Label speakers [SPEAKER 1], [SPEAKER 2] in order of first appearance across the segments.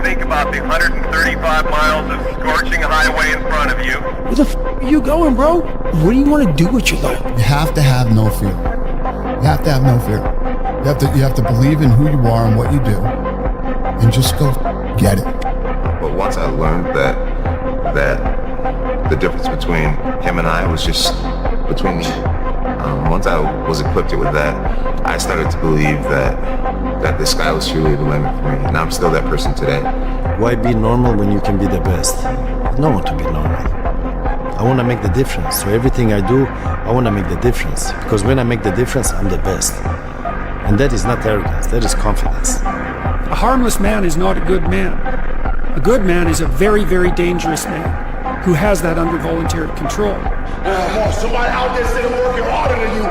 [SPEAKER 1] think about the 135 miles of scorching highway in front of you.
[SPEAKER 2] Where the f*** are you going, bro? What do you want to do with your life?
[SPEAKER 3] You have to have no fear. You have to have no fear. You have to believe in who you are and what you do, and just go get it.
[SPEAKER 4] But once I learned that the difference between him and I was just between me. Once I was equipped with that, I started to believe that the sky was truly the limit for me, and I'm still that person today.
[SPEAKER 5] Why be normal when you can be the best? I don't want to be normal. I want to make the difference. So everything I do, I want to make the difference. Because when I make the difference, I'm the best. And that is not arrogance, that is confidence.
[SPEAKER 6] A harmless man is not a good man. A good man is a very, very dangerous man who has that under voluntary control.
[SPEAKER 7] Somebody out there sitting working harder than you.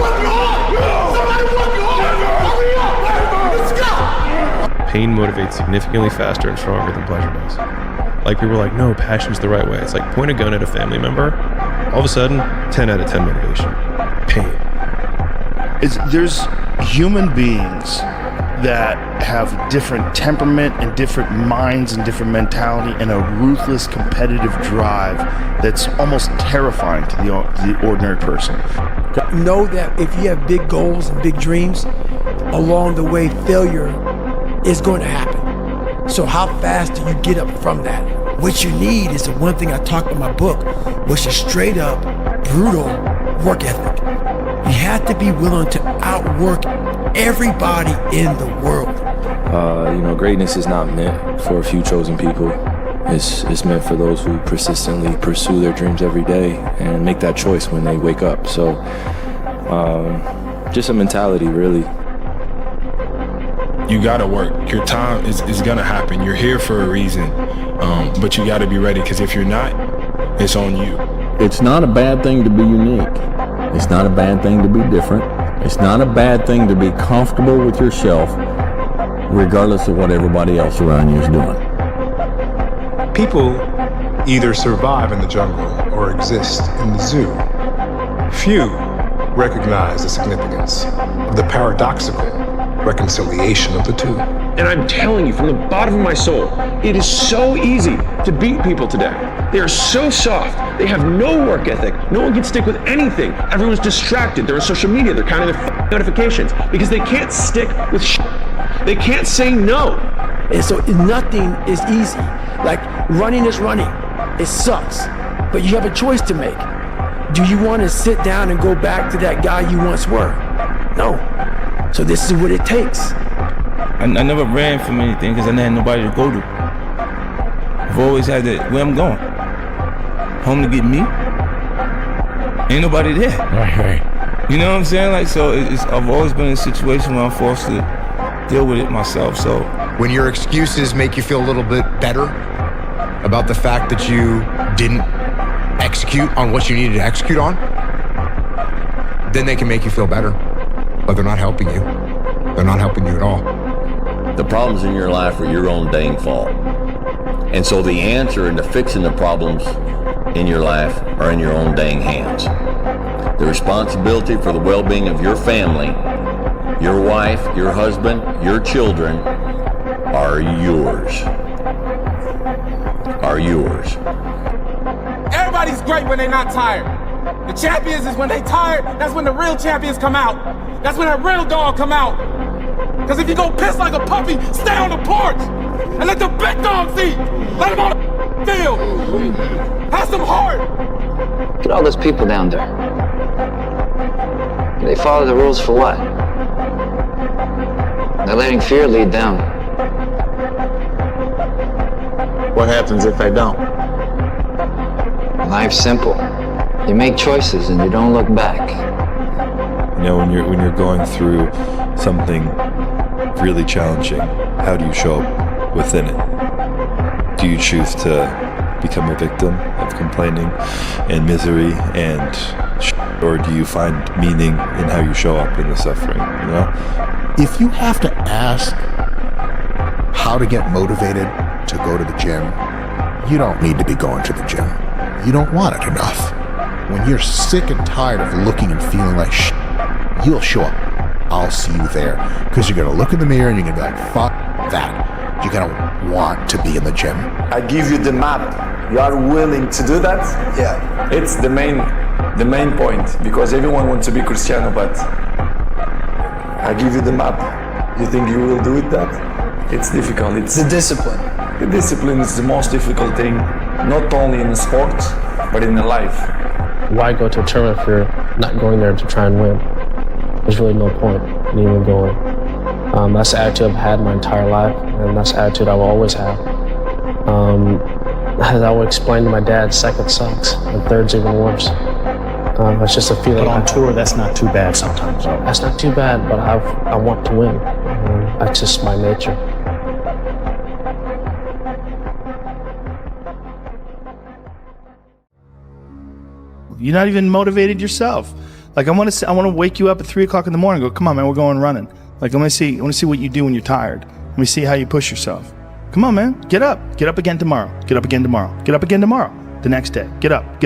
[SPEAKER 7] Working hard. Somebody working hard. Hurry up. Let's go.
[SPEAKER 8] Pain motivates significantly faster and stronger than pleasure does. Like people are like, no, passion's the right way. It's like point a gun at a family member. All of a sudden, 10 out of 10 motivation. Pain.
[SPEAKER 9] There's human beings that have different temperament and different minds and different mentality and a ruthless competitive drive that's almost terrifying to the ordinary person.
[SPEAKER 2] Know that if you have big goals and big dreams, along the way failure is going to happen. So how fast do you get up from that? What you need is the one thing I talked in my book, which is straight up, brutal work ethic. You have to be willing to outwork everybody in the world.
[SPEAKER 10] Greatness is not meant for a few chosen people. It's meant for those who persistently pursue their dreams every day and make that choice when they wake up. So, just a mentality, really.
[SPEAKER 11] You gotta work. Your time is gonna happen. You're here for a reason, but you gotta be ready, because if you're not, it's on you.
[SPEAKER 12] It's not a bad thing to be unique. It's not a bad thing to be different. It's not a bad thing to be comfortable with yourself, regardless of what everybody else around you is doing.
[SPEAKER 13] People either survive in the jungle or exist in the zoo. Few recognize the significance of the paradoxical reconciliation of the two.
[SPEAKER 14] And I'm telling you from the bottom of my soul, it is so easy to beat people today. They are so soft. They have no work ethic. No one can stick with anything. Everyone's distracted. They're on social media. They're counting their notifications because they can't stick with shit. They can't say no.
[SPEAKER 2] And so nothing is easy. Like running is running. It sucks. But you have a choice to make. Do you want to sit down and go back to that guy you once were? No. So this is what it takes.
[SPEAKER 15] I never ran from anything because I didn't have nobody to go to. I've always had that, where I'm going. Home to get me. Ain't nobody there.
[SPEAKER 12] Right.
[SPEAKER 15] You know what I'm saying? Like, so I've always been in a situation where I'm forced to deal with it myself, so.
[SPEAKER 16] When your excuses make you feel a little bit better about the fact that you didn't execute on what you needed to execute on, then they can make you feel better. But they're not helping you. They're not helping you at all.
[SPEAKER 12] The problems in your life are your own dang fault. And so the answer into fixing the problems in your life are in your own dang hands. The responsibility for the well-being of your family, your wife, your husband, your children are yours. Are yours.
[SPEAKER 17] Everybody's great when they're not tired. The champions is when they tired, that's when the real champions come out. That's when that real dog come out. Because if you go piss like a puppy, stay on the porch and let the big dogs eat. Let them on the field. Have some heart.
[SPEAKER 18] Look at all those people down there. They follow the rules for what? They're letting fear lead them.
[SPEAKER 19] What happens if they don't?
[SPEAKER 18] Life's simple. You make choices and you don't look back.
[SPEAKER 20] You know, when you're going through something really challenging, how do you show up within it? Do you choose to become a victim of complaining and misery and or do you find meaning in how you show up in the suffering, you know?
[SPEAKER 3] If you have to ask how to get motivated to go to the gym, you don't need to be going to the gym. You don't want it enough. When you're sick and tired of looking and feeling like shit, you'll show up. I'll see you there. Because you're going to look in the mirror and you're going to be like, fuck, that, you're gonna want to be in the gym.
[SPEAKER 21] I give you the map. You are willing to do that? Yeah. It's the main point, because everyone wants to be Cristiano, but I give you the map. You think you will do it that? It's difficult. It's the discipline. The discipline is the most difficult thing, not only in sports, but in life.
[SPEAKER 22] Why go to a tournament if you're not going there to try and win? There's really no point in even going. That's the attitude I've had my entire life, and that's the attitude I will always have. As I would explain to my dad, second sucks, and third's even worse. It's just a feeling.
[SPEAKER 23] But on tour, that's not too bad sometimes.
[SPEAKER 22] That's not too bad, but I want to win. That's just my nature.
[SPEAKER 9] You're not even motivated yourself. Like I want to wake you up at 3 o'clock in the morning and go, come on, man, we're going running. Like I want to see what you do when you're tired. Let me see how you push yourself. Come on, man, get up again tomorrow. Get up again tomorrow. Get up again tomorrow. The next day, get up.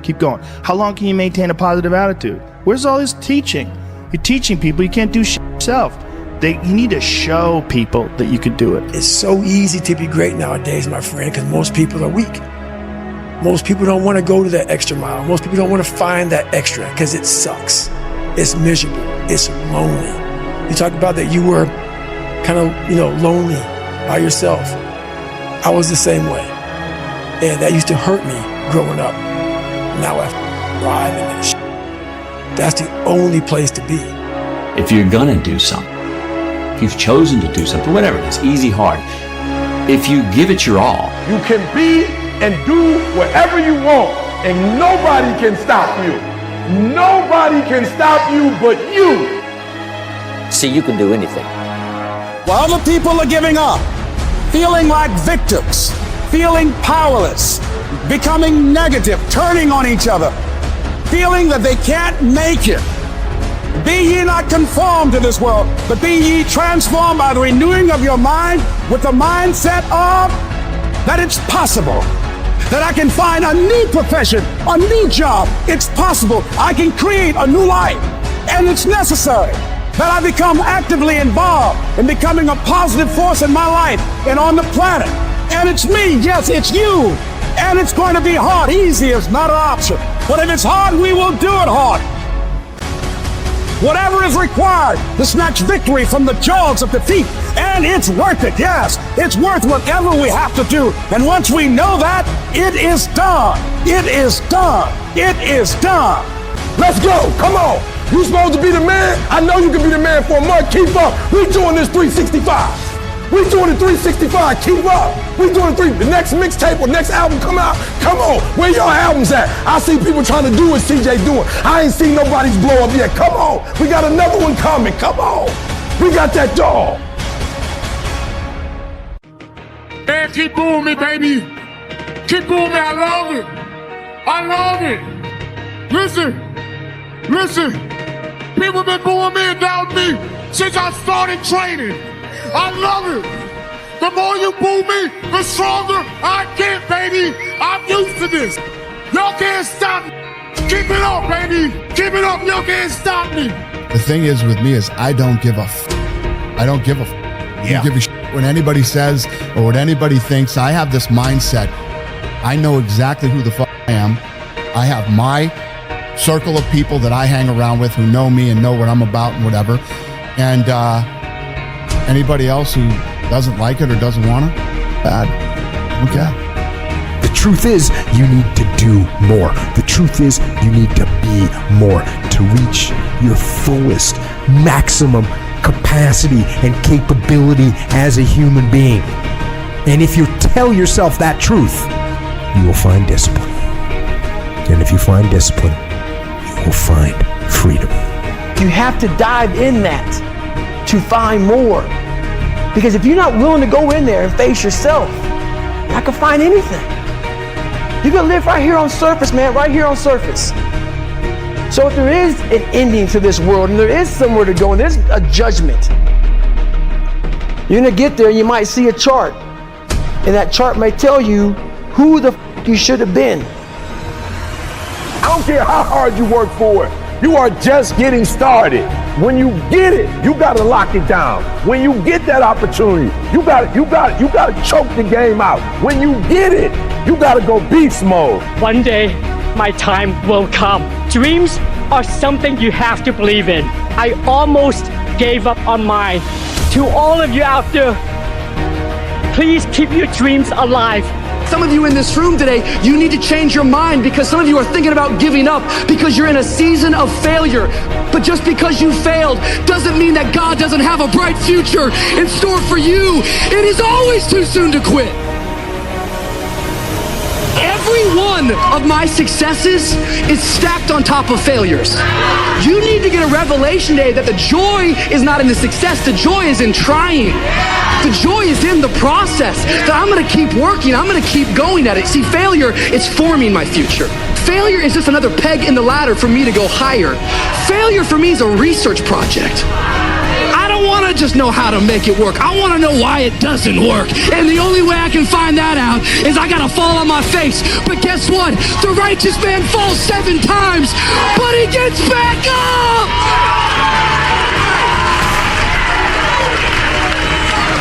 [SPEAKER 9] Keep going. How long can you maintain a positive attitude? Where's all this teaching? You're teaching people you can't do shit yourself. You need to show people that you can do it.
[SPEAKER 2] It's so easy to be great nowadays, my friend, because most people are weak. Most people don't want to go to that extra mile. Most people don't want to find that extra because it sucks. It's miserable. It's lonely. You talk about that you were kind of, lonely by yourself. I was the same way. And that used to hurt me growing up. Now I thrive in that shit. That's the only place to be.
[SPEAKER 24] If you're gonna do something, if you've chosen to do something, whatever it is, easy, hard, if you give it your all.
[SPEAKER 7] You can be and do whatever you want, and nobody can stop you. Nobody can stop you but you.
[SPEAKER 25] See, you can do anything.
[SPEAKER 26] While other people are giving up, feeling like victims, feeling powerless, becoming negative, turning on each other, feeling that they can't make it. Be ye not conformed to this world, but be ye transformed by the renewing of your mind with the mindset of that it's possible. That I can find a new profession, a new job. It's possible. I can create a new life. And it's necessary that I become actively involved in becoming a positive force in my life and on the planet. And it's me, yes, it's you. And it's going to be hard. Easy is not an option. But if it's hard, we will do it hard. Whatever is required to snatch victory from the jaws of defeat. And it's worth it, yes. It's worth whatever we have to do. And once we know that, it is done. It is done. It is done.
[SPEAKER 7] Let's go, come on. You supposed to be the man? I know you can be the man for a month. Keep up. We doing this 365. We doing it 365. Keep up. We doing the next mixtape or next album come out. Come on. Where your albums at? I see people trying to do what CJ doing. I ain't seen nobody's blow up yet. Come on. We got another one coming. Come on. We got that dog.
[SPEAKER 27] Man, keep booing me, baby. Keep booing me. I love it. I love it. Listen. People been booing me and doubting me since I started training. I love it. The more you boo me, the stronger I get, baby. I'm used to this. Y'all can't stop me. Keep it up, baby. Keep it up. Y'all can't stop me.
[SPEAKER 28] The thing is with me is I don't give a I don't give a I don't give a shit what anybody says or what anybody thinks. I have this mindset. I know exactly who the fuck I am. I have my circle of people that I hang around with who know me and know what I'm about and whatever. And anybody else who doesn't like it or doesn't want it, bad. Okay.
[SPEAKER 29] The truth is, you need to do more. The truth is, you need to be more to reach your fullest, maximum capacity and capability as a human being. And if you tell yourself that truth, you will find discipline. And if you find discipline, you will find freedom.
[SPEAKER 2] You have to dive in that to find more. Because if you're not willing to go in there and face yourself, you're not gonna find anything. You're gonna live right here on surface, man, right here on surface. So if there is an ending to this world and there is somewhere to go and there's a judgment, you're gonna get there and you might see a chart. And that chart may tell you who the you should have been.
[SPEAKER 7] I don't care how hard you work for it. You are just getting started. When you get it, you gotta lock it down. When you get that opportunity, you gotta choke the game out. When you get it, you gotta go beast mode.
[SPEAKER 1] One day, my time will come. Dreams are something you have to believe in. I almost gave up on mine. To all of you out there, please keep your dreams alive.
[SPEAKER 4] Some of you in this room today, you need to change your mind because some of you are thinking about giving up because you're in a season of failure. But just because you failed doesn't mean that God doesn't have a bright future in store for you. It is always too soon to quit. Every one of my successes is stacked on top of failures. You need to get a revelation today that the joy is not in the success, the joy is in trying. The joy is in the process, that I'm gonna keep working, I'm gonna keep going at it. See, failure is forming my future. Failure is just another peg in the ladder for me to go higher. Failure for me is a research project. I don't want to just know how to make it work. I want to know why it doesn't work. And the only way I can find that out is I got to fall on my face. But guess what? The righteous man falls 7 times, but he gets back up.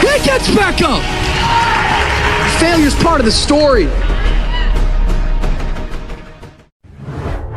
[SPEAKER 4] He gets back up. Failure's part of the story.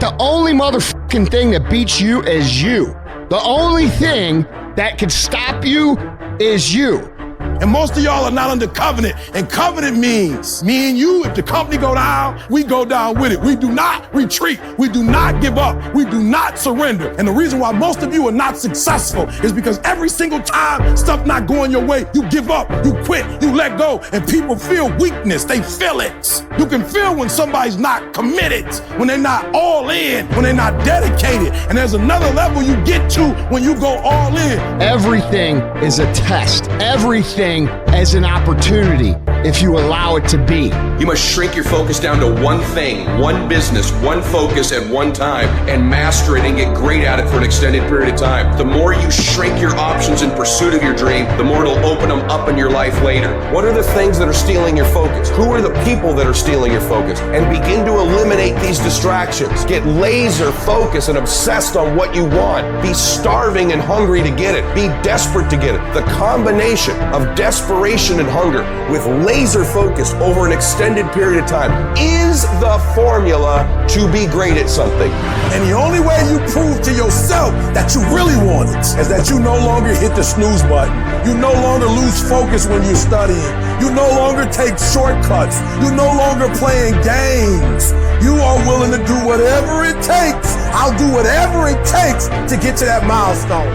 [SPEAKER 28] The only motherfucking thing that beats you is you. The only thing that can stop you is you.
[SPEAKER 7] And most of y'all are not under covenant. And covenant means me and you, if the company go down, we go down with it. We do not retreat. We do not give up. We do not surrender. And the reason why most of you are not successful is because every single time stuff not going your way, you give up, you quit, you let go, and people feel weakness. They feel it. You can feel when somebody's not committed, when they're not all in, when they're not dedicated. And there's another level you get to when you go all in.
[SPEAKER 28] Everything is a test. Everything as an opportunity if you allow it to be.
[SPEAKER 5] You must shrink your focus down to one thing, one business, one focus at one time, and master it and get great at it for an extended period of time. The more you shrink your options in pursuit of your dream, the more it'll open them up in your life later. What are the things that are stealing your focus? Who are the people that are stealing your focus? And begin to eliminate these distractions. Get laser focused and obsessed on what you want. Be starving and hungry to get it. Be desperate to get it. The combination of desperation and hunger with laser focus over an extended period of time is the formula to be great at something.
[SPEAKER 7] And the only way you prove to yourself that you really want it is that you no longer hit the snooze button. You no longer lose focus when you're studying. You no longer take shortcuts. You no longer playing games. You are willing to do whatever it takes. I'll do whatever it takes to get to that milestone.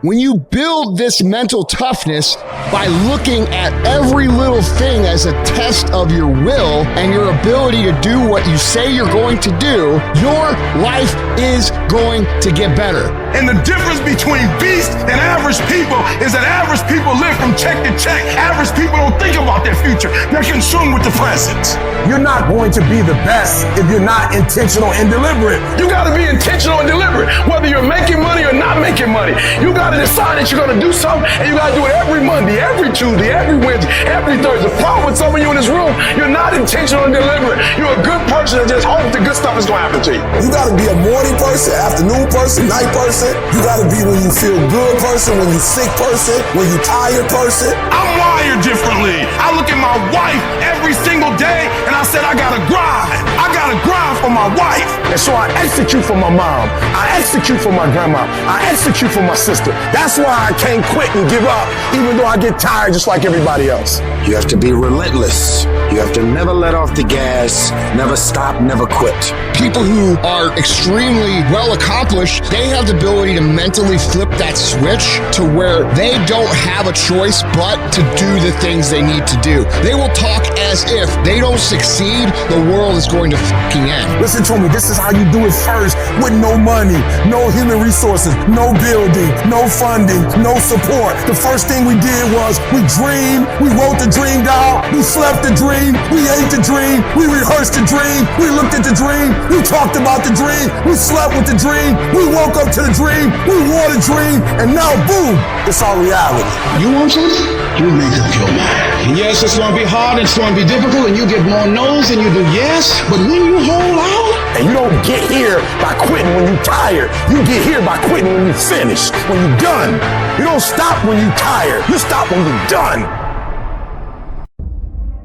[SPEAKER 28] When you build this mental toughness by looking at every little thing as a test of your will and your ability to do what you say you're going to do, your life is going to get better.
[SPEAKER 7] And the difference between beast and average people is that average people live from check to check. Average people don't think about their future. They're consumed with the present. You're not going to be the best if you're not intentional and deliberate. You got to be intentional and deliberate. Whether you're making money or not making money, you got to decide that you're going to do something, and you got to do it every Monday, every Tuesday, every Wednesday, every Thursday. The problem with some of you in this room, you're not intentional and deliberate. You're a good person that just hopes the good stuff is going to happen to you. You got to be a morning person, afternoon person, night person. You got to be when you feel good person, when you sick person, when you tired person. I'm wired differently. I look at my wife every single day, and I said, I got to grind. I got to grind for my wife. And so I execute for my mom. I execute for my grandma. I execute for my sister. That's why I can't quit and give up, even though I get tired just like everybody else.
[SPEAKER 6] You have to be relentless. You have to never let off the gas, never stop, never quit.
[SPEAKER 28] People who are extremely well accomplished, they have the ability to mentally flip that switch to where they don't have a choice but to do the things they need to do. They will talk as if they don't succeed, the world is going to fucking end.
[SPEAKER 7] Listen to me, this is how you do it first, with no money, no human resources, no building, no funding, no support. The first thing we did was we dreamed, we wrote the dream down, we slept the dream, we ate the dream, we rehearsed the dream, we looked at the dream, we talked about the dream, we slept with the dream, we woke up to the dream, we wore the dream, and now boom, it's our reality.
[SPEAKER 26] You want something? You make up your mind. And yes, it's going to be hard, it's going to be difficult, and you get more no's than you do yes, but when you hold out,
[SPEAKER 7] And you don't get here by quitting when you're tired. You get here by quitting when you're finished, when you're done. You don't stop when you're tired. You stop when you're done.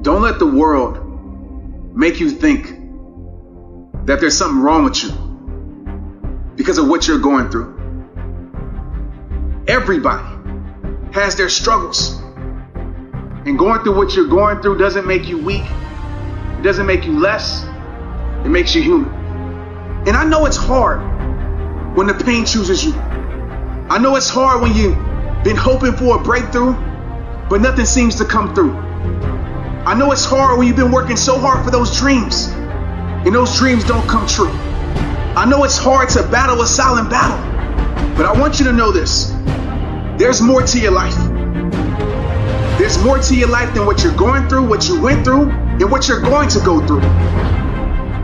[SPEAKER 8] Don't let the world make you think that there's something wrong with you because of what you're going through. Everybody has their struggles. And going through what you're going through doesn't make you weak. It doesn't make you less. It makes you human. And I know it's hard when the pain chooses you. I know it's hard when you've been hoping for a breakthrough, but nothing seems to come through. I know it's hard when you've been working so hard for those dreams, and those dreams don't come true. I know it's hard to battle a silent battle, but I want you to know this. There's more to your life. There's more to your life than what you're going through, what you went through, and what you're going to go through.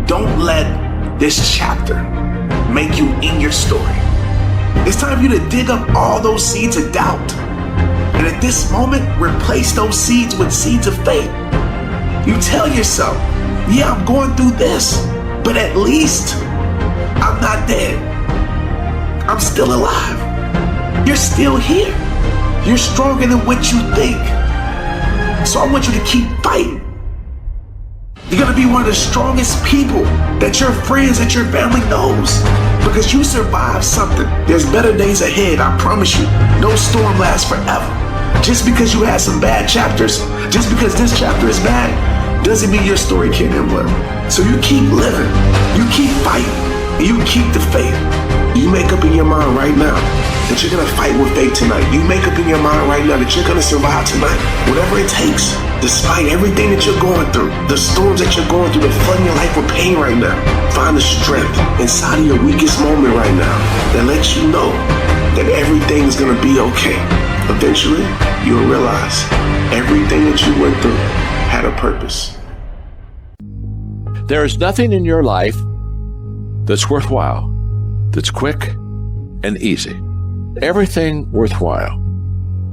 [SPEAKER 8] Don't let this chapter make you in your story. It's time for you to dig up all those seeds of doubt. And at this moment, replace those seeds with seeds of faith. You tell yourself, yeah, I'm going through this, but at least I'm not dead. I'm still alive. You're still here. You're stronger than what you think. So I want you to keep fighting. You're gonna be one of the strongest people that your friends, that your family knows, because you survived something. There's better days ahead, I promise you. No storm lasts forever. Just because you had some bad chapters, just because this chapter is bad, doesn't mean your story can't end well. So you keep living, you keep fighting, and you keep the faith. You make up in your mind right now that you're gonna fight with faith tonight. You make up in your mind right now that you're gonna survive tonight. Whatever it takes, despite everything that you're going through, the storms that you're going through, the flooding your life with pain right now. Find the strength inside of your weakest moment right now that lets you know that everything is gonna be okay. Eventually, you'll realize everything that you went through had a purpose.
[SPEAKER 10] There is nothing in your life that's worthwhile, that's quick and easy. Everything worthwhile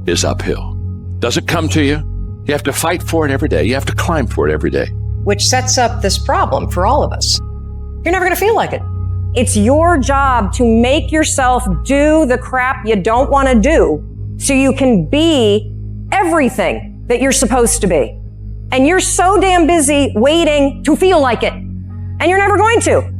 [SPEAKER 10] is uphill. Doesn't come to you. You have to fight for it every day. You have to climb for it every day.
[SPEAKER 11] Which sets up this problem for all of us. You're never going to feel like it. It's your job to make yourself do the crap you don't want to do so you can be everything that you're supposed to be. And you're so damn busy waiting to feel like it. And you're never going to.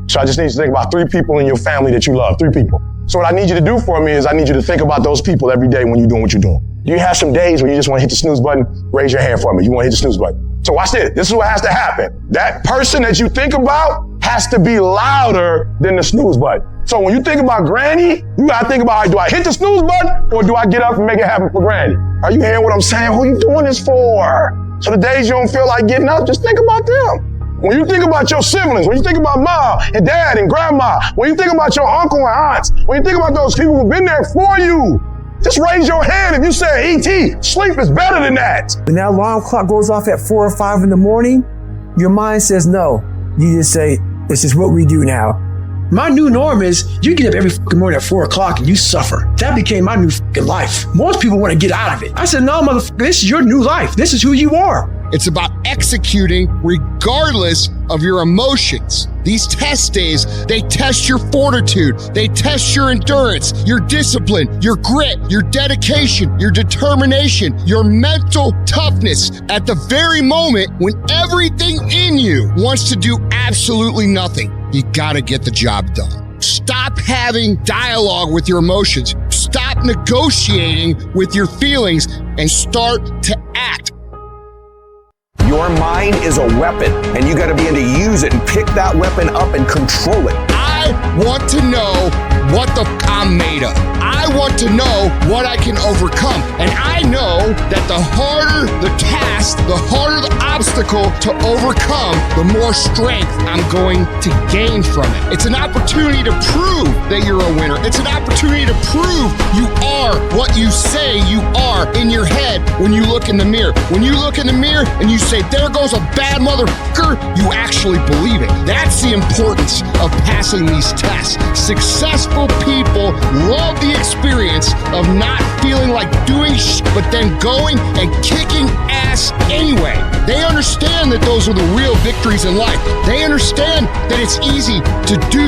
[SPEAKER 7] So I just need you to think about 3 people in your family that you love, 3 people. So what I need you to do for me is I need you to think about those people every day when you're doing what you're doing. Do you have some days where you just want to hit the snooze button? Raise your hand for me. You want to hit the snooze button. So watch this. This is what has to happen. That person that you think about has to be louder than the snooze button. So when you think about Granny, you got to think about, do I hit the snooze button or do I get up and make it happen for Granny? Are you hearing what I'm saying? Who are you doing this for? So the days you don't feel like getting up, just think about them. When you think about your siblings, when you think about mom and dad and grandma, when you think about your uncle and aunts, when you think about those people who've been there for you, just raise your hand if you say, E.T., sleep is better than that.
[SPEAKER 12] When that alarm clock goes off at 4 or 5 in the morning, your mind says no. You just say, this is what we do now.
[SPEAKER 2] My new norm is you get up every fucking morning at 4 o'clock and you suffer. That became my new fucking life. Most people want to get out of it. I said, no, motherfucker, this is your new life. This is who you are.
[SPEAKER 28] It's about executing regardless of your emotions. These test days, they test your fortitude, they test your endurance, your discipline, your grit, your dedication, your determination, your mental toughness at the very moment when everything in you wants to do absolutely nothing. You gotta get the job done. Stop having dialogue with your emotions. Stop negotiating with your feelings and start to act.
[SPEAKER 13] Your mind is a weapon, and you got to be able to use it and pick that weapon up and control it.
[SPEAKER 28] I want to know what the f I'm made of. I want to know what I can overcome. And I know that the harder the task, the harder the obstacle to overcome, the more strength I'm going to gain from it. It's an opportunity to prove that you're a winner. It's an opportunity to prove you are what you say you are in your head when you look in the mirror. When you look in the mirror and you say, there goes a bad motherfucker, you actually believe it. That's the importance of passing these tests. Successful people love the experience of not feeling like doing shit, but then going and kicking ass
[SPEAKER 3] success anyway. They understand that those are the real victories in life. They understand that it's easy to do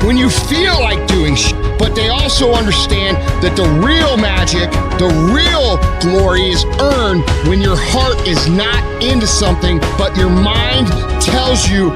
[SPEAKER 3] when you feel like doing but they also understand that the real magic, the real glory is earned when your heart is not into something, but your mind tells you,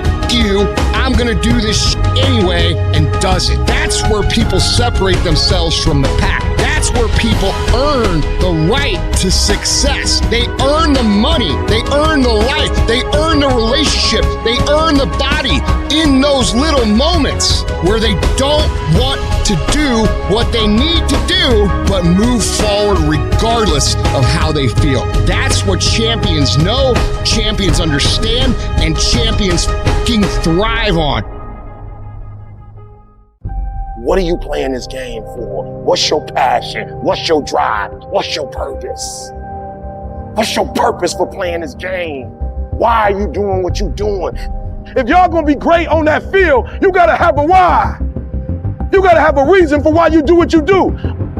[SPEAKER 3] I'm gonna do this anyway, and does it. That's where people separate themselves from the pack. That's where people earn the right to success. They earn the money, they earn the life, they earn the relationship, they earn the body in those little moments where they don't want to do what they need to do, but move forward regardless of how they feel. That's what champions know, champions understand, and champions fucking thrive on.
[SPEAKER 6] What are you playing this game for? What's your passion? What's your drive? What's your purpose? What's your purpose for playing this game? Why are you doing what you're doing?
[SPEAKER 7] If y'all gonna be great on that field, you gotta have a why. You gotta have a reason for why you do what you do.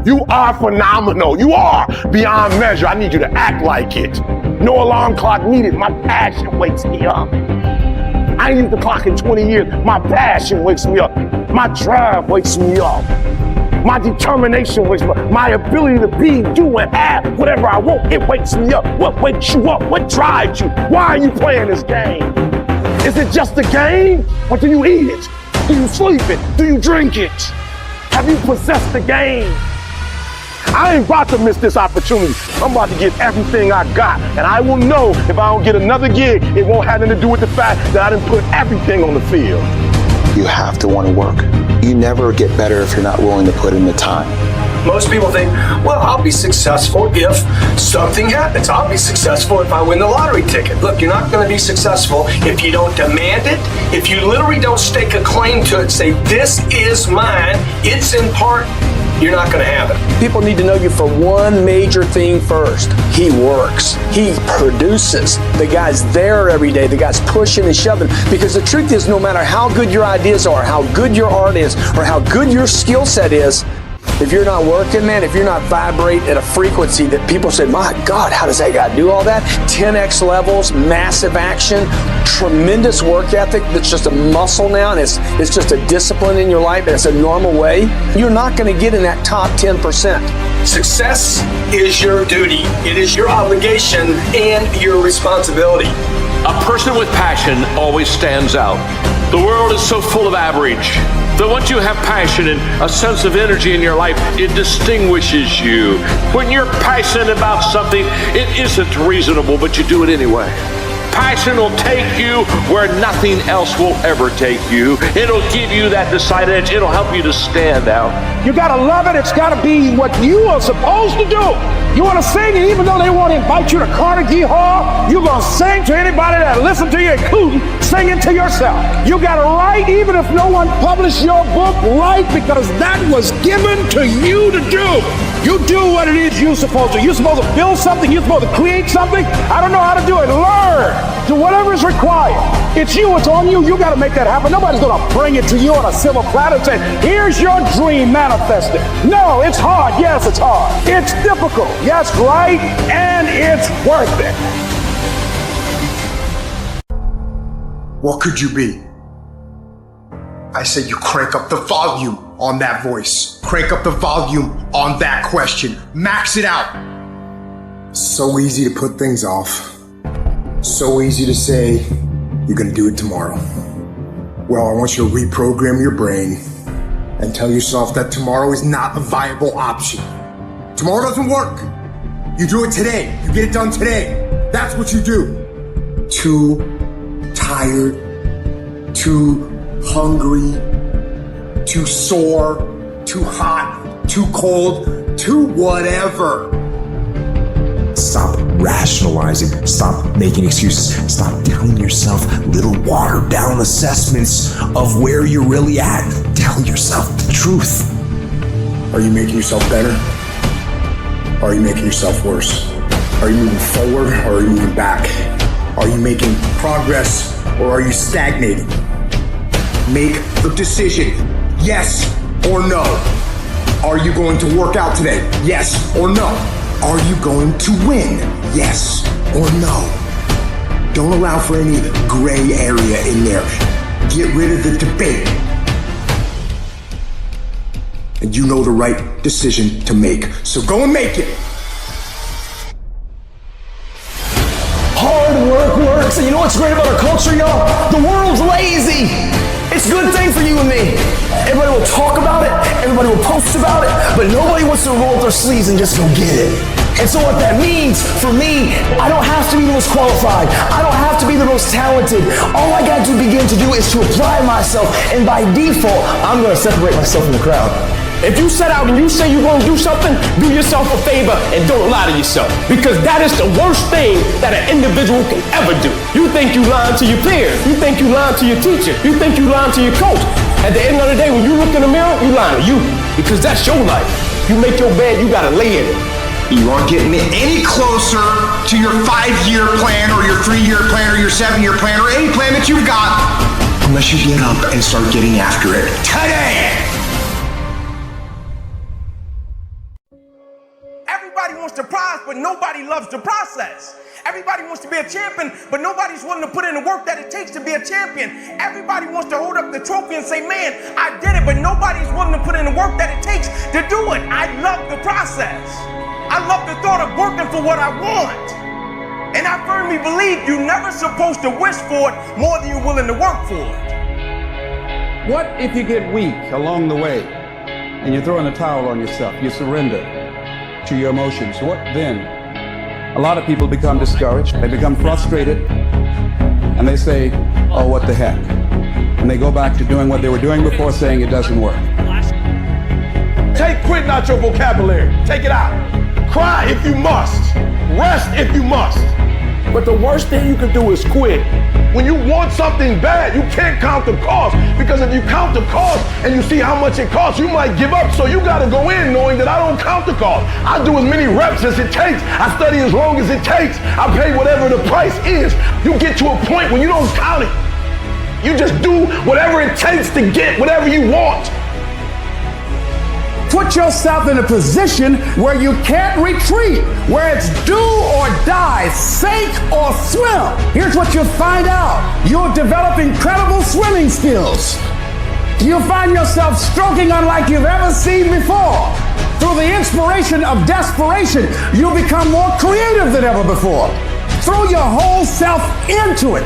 [SPEAKER 6] You are phenomenal. You are beyond measure. I need you to act like it. No alarm clock needed. My passion wakes me up. I ain't used the clock in 20 years. My passion wakes me up. My drive wakes me up. My determination wakes me up. My ability to be, do, and have whatever I want, it wakes me up. What wakes you up? What drives you? Why are you playing this game? Is it just a game? Or do you eat it? Do you sleep it? Do you drink it? Have you possessed the game? I ain't about to miss this opportunity. I'm about to get everything I got. And I will know if I don't get another gig, it won't have anything to do with the fact that I didn't put everything on the field.
[SPEAKER 13] You have to want to work. You never get better if you're not willing to put in the time.
[SPEAKER 14] Most people think, well, I'll be successful if something happens. I'll be successful if I win the lottery ticket. Look, you're not going to be successful if you don't demand it, if you literally don't stake a claim to it, say, this is mine, it's in part, you're not going to have it.
[SPEAKER 15] People need to know you for one major thing first. He works. He produces. The guy's there every day. The guy's pushing and shoving. Because the truth is, no matter how good your ideas are, how good your art is, or how good your skill set is, if you're not working, man, if you're not vibrating at a frequency that people say, my God, how does that guy do all that? 10x levels, massive action, tremendous work ethic that's just a muscle now, and it's just a discipline in your life, and it's a normal way. You're not going to get in that top 10%.
[SPEAKER 14] Success is your duty. It is your obligation and your responsibility.
[SPEAKER 10] A person with passion always stands out. The world is so full of average that once you have passion and a sense of energy in your life, it distinguishes you. When you're passionate about something, it isn't reasonable, but you do it anyway. Passion will take you where nothing else will ever take you. It'll give you that decided edge. It'll help you to stand out.
[SPEAKER 26] You gotta love it. It's gotta be what you are supposed to do. You want to sing, and even though they won't invite you to Carnegie Hall, you're going to sing to anybody that listens to you, including singing to yourself. You got to write, even if no one published your book, write, because that was given to you to do. You do what it is you're supposed to. You're supposed to build something. You're supposed to create something. I don't know how to do it. Learn. Do whatever is required. It's you. It's on you. You got to make that happen. Nobody's going to bring it to you on a silver platter and say, here's your dream, manifest it. No, it's hard. Yes, it's hard. It's difficult. Yes, right, and it's worth it.
[SPEAKER 16] What could you be? I said you crank up the volume on that voice. Crank up the volume on that question. Max it out. So easy to put things off. So easy to say, you're gonna do it tomorrow. Well, I want you to reprogram your brain and tell yourself that tomorrow is not a viable option. Tomorrow doesn't work. You do it today. You get it done today. That's what you do. Too tired, too hungry, too sore, too hot, too cold, too whatever.
[SPEAKER 29] Stop rationalizing. Stop making excuses. Stop telling yourself little watered down assessments of where you're really at. Tell yourself the truth.
[SPEAKER 16] Are you making yourself better? Or are you making yourself worse? Are you moving forward or are you moving back? Are you making progress or are you stagnating? Make the decision, yes or no. Are you going to work out today? Yes or no. Are you going to win? Yes or no. Don't allow for any gray area in there. Get rid of the debate. And you know the right decision to make. So go and make it.
[SPEAKER 9] Hard work works, and you know what's great about our culture, y'all? The world's lazy. It's a good thing for you and me. Everybody will talk about it, everybody will post about it, but nobody wants to roll up their sleeves and just go get it. And so what that means for me, I don't have to be the most qualified. I don't have to be the most talented. All I got to begin to do is to apply myself, and by default, I'm going to separate myself from the crowd. If you set out and you say you're going to do something, do yourself a favor and don't lie to yourself. Because that is the worst thing that an individual can ever do. You think you lying to your peers. You think you lying to your teacher. You think you lying to your coach. At the end of the day, when you look in the mirror, you lying to you. Because that's your life. You make your bed, you got to lay in it.
[SPEAKER 16] You aren't getting any closer to your 5-year plan or your 3-year plan or your 7-year plan or any plan that you've got unless you get up and start getting after it today.
[SPEAKER 17] Everybody wants the prize, but nobody loves the process. Everybody wants to be a champion, but nobody's willing to put in the work that it takes to be a champion. Everybody wants to hold up the trophy and say, man, I did it, but nobody's willing to put in the work that it takes to do it. I love the process. I love the thought of working for what I want. And I firmly believe you're never supposed to wish for it more than you're willing to work for it.
[SPEAKER 26] What if you get weak along the way and you throw in the towel on yourself, you surrender to your emotions? What then? A lot of people become discouraged, they become frustrated, and they say, oh, what the heck? And they go back to doing what they were doing before, saying it doesn't work.
[SPEAKER 6] Take quitting out your vocabulary. Take it out. Cry if you must. Rest if you must. But the worst thing you can do is quit. When you want something bad, you can't count the cost. Because if you count the cost and you see how much it costs, you might give up. So you gotta go in knowing that I don't count the cost. I do as many reps as it takes. I study as long as it takes. I pay whatever the price is. You get to a point when you don't count it. You just do whatever it takes to get whatever you want.
[SPEAKER 26] Put yourself in a position where you can't retreat, where it's do or die, sink or swim. Here's what you'll find out. You'll develop incredible swimming skills. You'll find yourself stroking unlike you've ever seen before. Through the inspiration of desperation, you'll become more creative than ever before. Throw your whole self into it.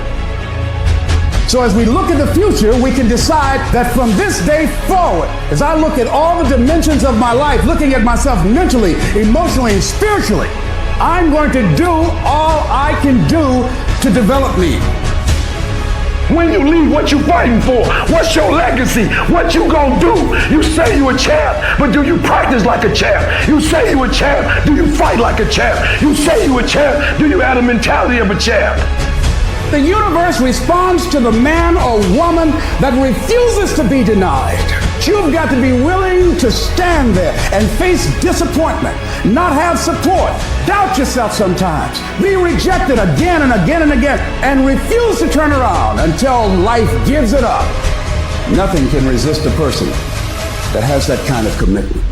[SPEAKER 26] So as we look at the future, we can decide that from this day forward, as I look at all the dimensions of my life, looking at myself mentally, emotionally, and spiritually, I'm going to do all I can do to develop me.
[SPEAKER 6] When you leave, what you fighting for? What's your legacy? What you gonna do? You say you a champ, but do you practice like a champ? You say you a champ, do you fight like a champ? You say you a champ, do you have the mentality of a champ?
[SPEAKER 26] The universe responds to the man or woman that refuses to be denied. You've got to be willing to stand there and face disappointment, not have support, doubt yourself sometimes, be rejected again and again and again, and refuse to turn around until life gives it up. Nothing can resist a person that has that kind of commitment.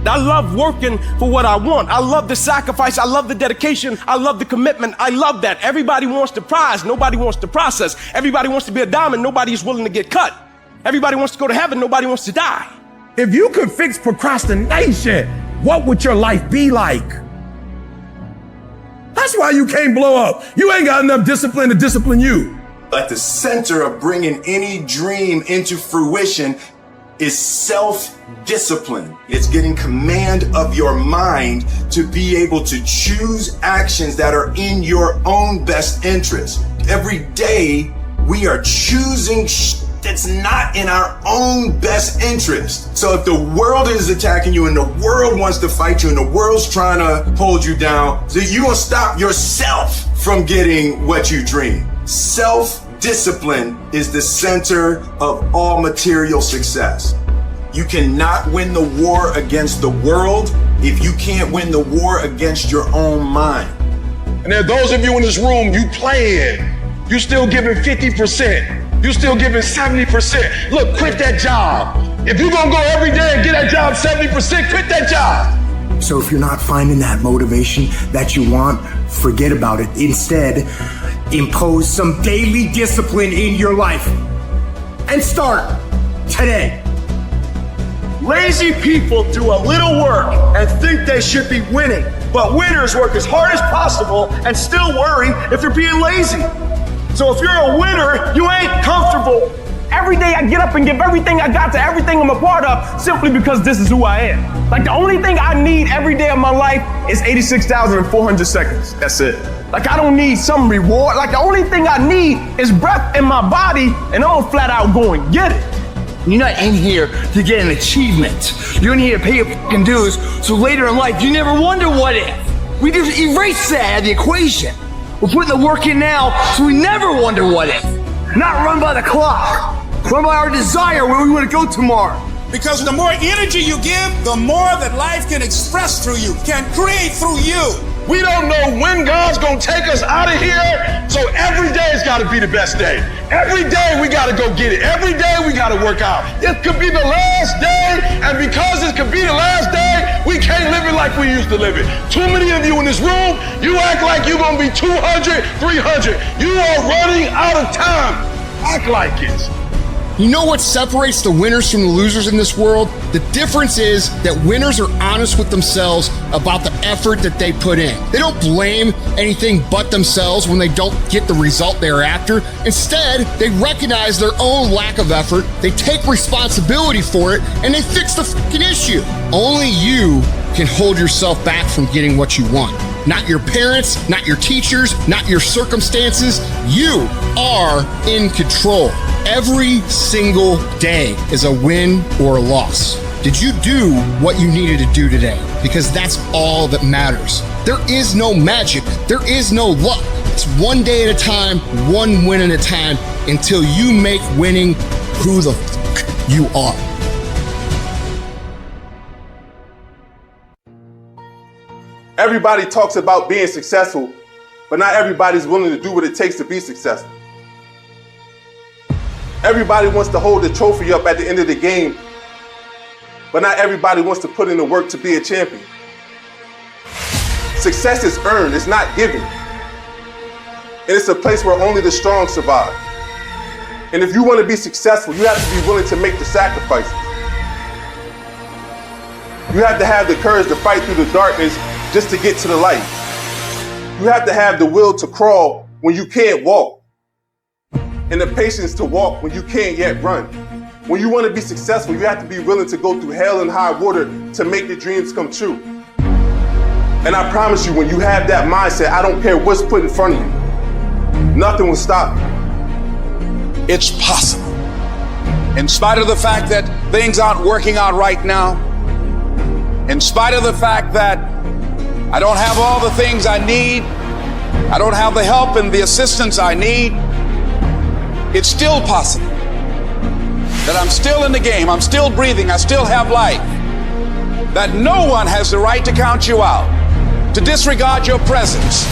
[SPEAKER 17] I love working for what I want. I love the sacrifice. I love the dedication. I love the commitment. I love that. Everybody wants the prize. Nobody wants the process. Everybody wants to be a diamond. Nobody is willing to get cut. Everybody wants to go to heaven. Nobody wants to die.
[SPEAKER 7] If you could fix procrastination, what would your life be like? That's why you can't blow up. You ain't got enough discipline to discipline you.
[SPEAKER 18] At the center of bringing any dream into fruition is self-discipline. It's getting command of your mind to be able to choose actions that are in your own best interest. Every day, we are choosing that's not in our own best interest. So if the world is attacking you and the world wants to fight you and the world's trying to hold you down, so you're gonna stop yourself from getting what you dream. Self-discipline is the center of all material success. You cannot win the war against the world if you can't win the war against your own mind.
[SPEAKER 6] And there are those of you in this room, you playing. You still giving 50%. You still giving 70%. Look, quit that job. If you're gonna go every day and get that job 70%, quit that job.
[SPEAKER 16] So if you're not finding that motivation that you want, forget about it. Instead, impose some daily discipline in your life. And start today.
[SPEAKER 1] Lazy people do a little work and think they should be winning, but winners work as hard as possible and still worry if they're being lazy. So if you're a winner, you ain't comfortable.
[SPEAKER 17] Every day I get up and give everything I got to everything I'm a part of simply because this is who I am. Like the only thing I need every day of my life is 86,400 seconds. That's it. Like I don't need some reward. Like the only thing I need is breath in my body, and I'm flat out going get it.
[SPEAKER 9] You're not in here to get an achievement. You're in here to pay your fucking dues so later in life you never wonder what if. We just erase that out of the equation. We're putting the work in now so we never wonder what if. Not run by the clock. Run by our desire where we want to go tomorrow.
[SPEAKER 26] Because the more energy you give, the more that life can express through you, can create through you.
[SPEAKER 6] We don't know when God's gonna take us out of here, so every day's gotta be the best day. Every day we gotta go get it. Every day we gotta work out. It could be the last day, and because it could be the last day, we can't live it like we used to live it. Too many of you in this room, you act like you're gonna be 200, 300. You are running out of time. Act like it.
[SPEAKER 3] You know what separates the winners from the losers in this world? The difference is that winners are honest with themselves about the effort that they put in. They don't blame anything but themselves when they don't get the result they're after. Instead, they recognize their own lack of effort, they take responsibility for it, and they fix the fucking issue. Only you can hold yourself back from getting what you want. Not your parents, not your teachers, not your circumstances. You are in control. Every single day is a win or a loss. Did you do what you needed to do today? Because that's all that matters. There is no magic. There is no luck. It's one day at a time, one win at a time, until you make winning who the fuck you are.
[SPEAKER 6] Everybody talks about being successful, but not everybody's willing to do what it takes to be successful. Everybody wants to hold the trophy up at the end of the game, but not everybody wants to put in the work to be a champion. Success is earned, it's not given. And it's a place where only the strong survive. And if you want to be successful, you have to be willing to make the sacrifices. You have to have the courage to fight through the darkness just to get to the light. You have to have the will to crawl when you can't walk, and the patience to walk when you can't yet run. When you want to be successful, you have to be willing to go through hell and high water to make your dreams come true. And I promise you, when you have that mindset, I don't care what's put in front of you, nothing will stop you.
[SPEAKER 19] It's possible. In spite of the fact that things aren't working out right now, in spite of the fact that I don't have all the things I need, I don't have the help and the assistance I need, it's still possible that I'm still in the game, I'm still breathing, I still have life, that no one has the right to count you out, to disregard your presence.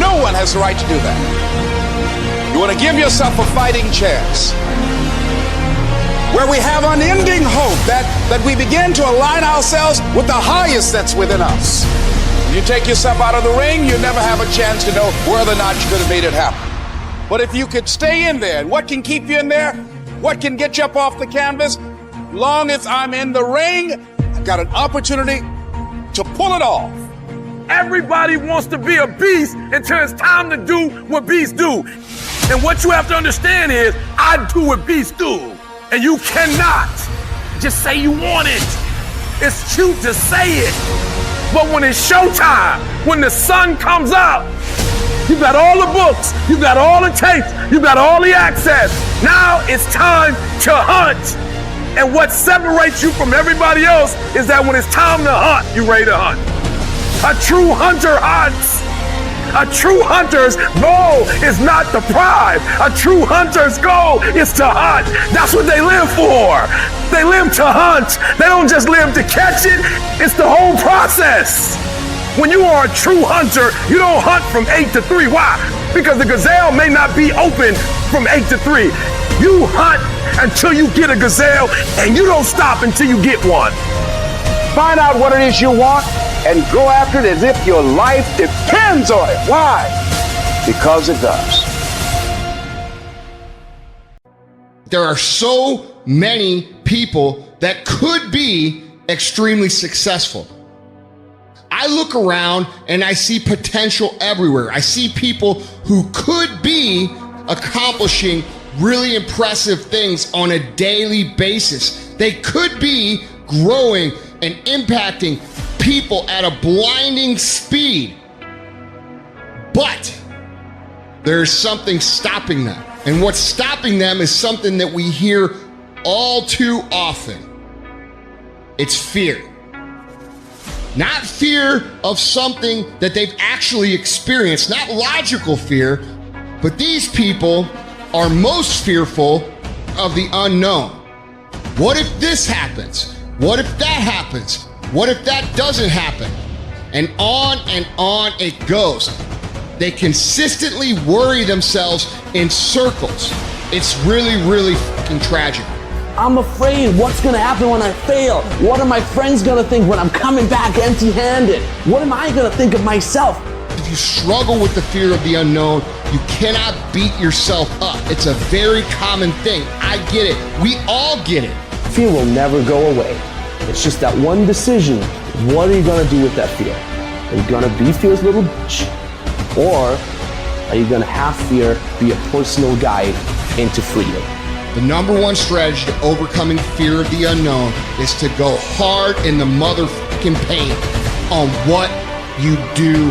[SPEAKER 19] No one has the right to do that. You want to give yourself a fighting chance, where we have unending hope that we begin to align ourselves with the highest that's within us. You take yourself out of the ring, you never have a chance to know whether or not you could have made it happen. But if you could stay in there, and what can keep you in there? What can get you up off the canvas? Long as I'm in the ring, I've got an opportunity to pull it off.
[SPEAKER 17] Everybody wants to be a beast until it's time to do what beasts do. And what you have to understand is, I do what beasts do. And you cannot just say you want it. It's cute to say it. But when it's showtime, when the sun comes up, you got all the books, you got all the tapes, you got all the access. Now it's time to hunt. And what separates you from everybody else is that when it's time to hunt, you're ready to hunt. A true hunter hunts. A true hunter's goal is not the prize. A true hunter's goal is to hunt. That's what they live for. They live to hunt. They don't just live to catch it. It's the whole process. When you are a true hunter, you don't hunt from 8 to 3. Why? Because the gazelle may not be open from 8 to 3. You hunt until you get a gazelle, and you don't stop until you get one.
[SPEAKER 1] Find out what it is you want,
[SPEAKER 6] and go after it as if your life depends on it. Why? Because it does.
[SPEAKER 3] There are so many people that could be extremely successful. I look around and I see potential everywhere. I see people who could be accomplishing really impressive things on a daily basis. They could be growing and impacting people at a blinding speed. But there's something stopping them. And what's stopping them is something that we hear all too often. It's fear. Not fear of something that they've actually experienced, not logical fear, but these people are most fearful of the unknown. What if this happens? What if that happens? What if that doesn't happen? And on it goes. They consistently worry themselves in circles. It's really, really fucking tragic.
[SPEAKER 9] I'm afraid what's gonna happen when I fail? What are my friends gonna think when I'm coming back empty-handed? What am I gonna think of myself?
[SPEAKER 3] If you struggle with the fear of the unknown, you cannot beat yourself up. It's a very common thing. I get it. We all get it.
[SPEAKER 9] Fear will never go away. It's just that one decision. What are you gonna do with that fear? Are you gonna be fear's little bitch? Or are you gonna have fear be a personal guide into freedom?
[SPEAKER 3] The number one strategy to overcoming fear of the unknown is to go hard in the motherfucking paint on what you do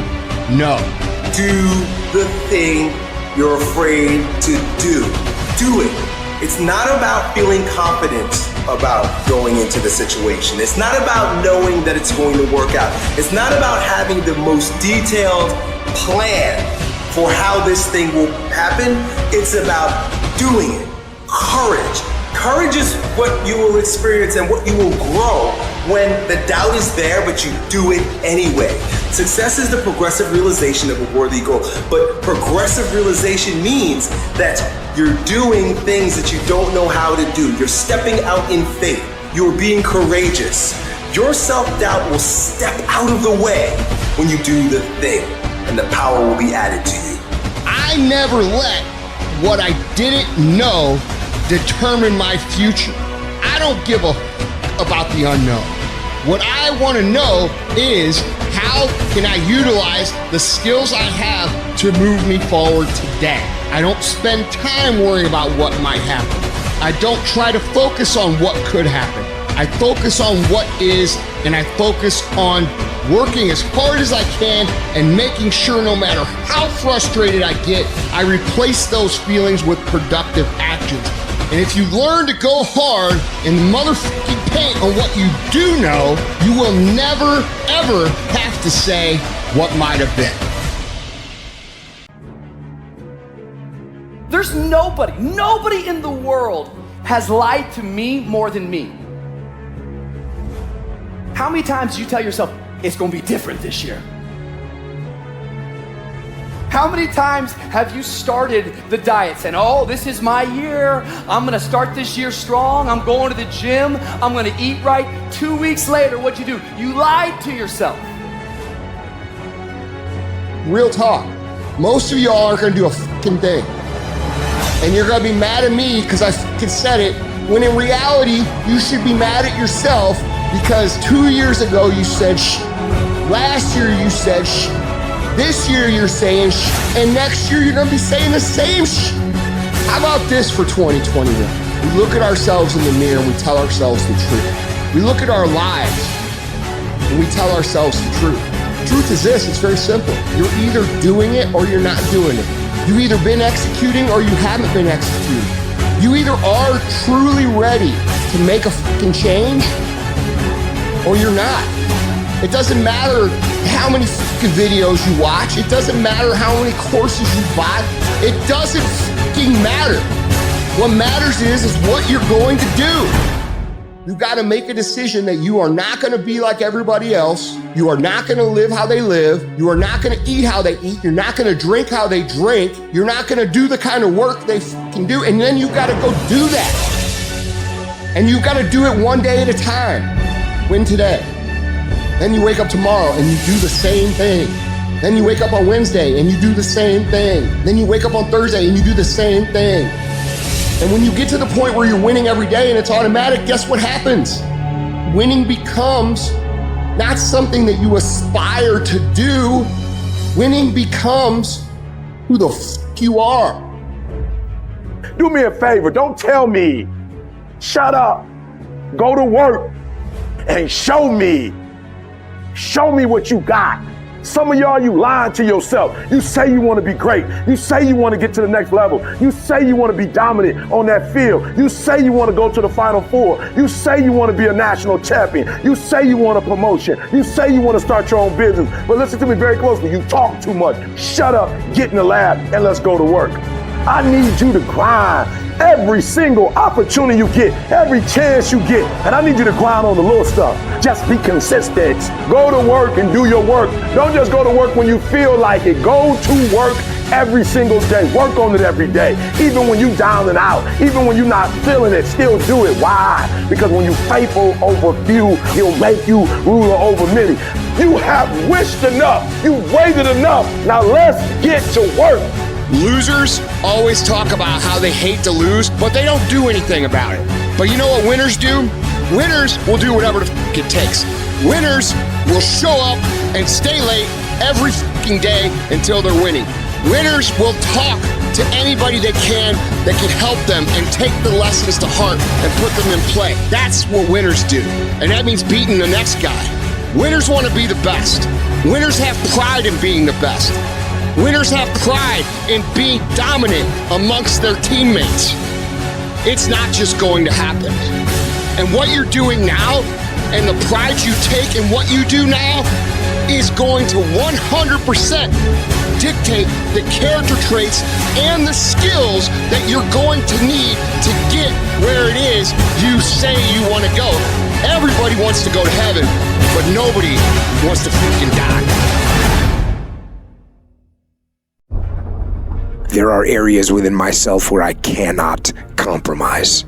[SPEAKER 3] know.
[SPEAKER 4] Do the thing you're afraid to do. Do it. It's not about feeling confident about going into the situation. It's not about knowing that it's going to work out. It's not about having the most detailed plan for how this thing will happen. It's about doing it. Courage. Courage is what you will experience and what you will grow when the doubt is there, but you do it anyway. Success is the progressive realization of a worthy goal, but progressive realization means that you're doing things that you don't know how to do. You're stepping out in faith. You're being courageous. Your self-doubt will step out of the way when you do the thing, and the power will be added to you.
[SPEAKER 3] I never let what I didn't know determine my future. I don't give a about the unknown. What I want to know is how can I utilize the skills I have to move me forward today. I don't spend time worrying about what might happen. I don't try to focus on what could happen. I focus on what is, and I focus on working as hard as I can and making sure no matter how frustrated I get, I replace those feelings with productive actions. And if you learn to go hard in the motherfucking paint on what you do know, you will never, ever have to say what might have been.
[SPEAKER 5] There's nobody in the world has lied to me more than me. How many times do you tell yourself, it's gonna be different this year? How many times have you started the diet saying, oh, this is my year. I'm gonna start this year strong. I'm going to the gym. I'm gonna eat right. 2 weeks later, what'd you do? You lied to yourself.
[SPEAKER 3] Real talk. Most of y'all aren't gonna do a fucking thing. And you're gonna be mad at me because I fucking said it, when in reality, you should be mad at yourself because 2 years ago you said shh. Last year you said shh. This year you're saying shh, and next year you're gonna be saying the same shh. How about this for 2021? We look at ourselves in the mirror and we tell ourselves the truth. We look at our lives and we tell ourselves the truth. The truth is this, it's very simple. You're either doing it or you're not doing it. You've either been executing or you haven't been executing. You either are truly ready to make a fucking change or you're not. It doesn't matter how many fucking videos you watch. It doesn't matter how many courses you buy. It doesn't fucking matter. What matters is what you're going to do. You gotta make a decision that you are not gonna be like everybody else. You are not gonna live how they live. You are not gonna eat how they eat. You're not gonna drink how they drink. You're not gonna do the kind of work they fucking do. And then you gotta go do that. And you gotta do it one day at a time. Win today. Then you wake up tomorrow and you do the same thing. Then you wake up on Wednesday and you do the same thing. Then you wake up on Thursday and you do the same thing. And when you get to the point where you're winning every day and it's automatic, guess what happens? Winning becomes not something that you aspire to do. Winning becomes who the f you are.
[SPEAKER 6] Do me a favor, don't tell me. Shut up. Go to work and show me. Show me what you got. Some of y'all, you lying to yourself. You say you want to be great. You say you want to get to the next level. You say you want to be dominant on that field. You say you want to go to the Final Four. You say you want to be a national champion. You say you want a promotion. You say you want to start your own business. But listen to me very closely. You talk too much. Shut up, get in the lab, and let's go to work. I need you to grind every single opportunity you get, every chance you get. And I need you to grind on the little stuff. Just be consistent. Go to work and do your work. Don't just go to work when you feel like it. Go to work every single day. Work on it every day. Even when you down and out, even when you're not feeling it, still do it. Why? Because when you faithful over few, he'll make you ruler over many. You have wished enough. You waited enough. Now let's get to work.
[SPEAKER 3] Losers always talk about how they hate to lose, but they don't do anything about it. But you know what winners do? Winners will do whatever the f it takes. Winners will show up and stay late every f***ing day until they're winning. Winners will talk to anybody they can that can help them and take the lessons to heart and put them in play. That's what winners do. And that means beating the next guy. Winners want to be the best. Winners have pride in being the best. Winners have pride in being dominant amongst their teammates. It's not just going to happen. And what you're doing now and the pride you take in what you do now is going to 100% dictate the character traits and the skills that you're going to need to get where it is you say you want to go. Everybody wants to go to heaven, but nobody wants to freaking die.
[SPEAKER 29] There are areas within myself where I cannot compromise.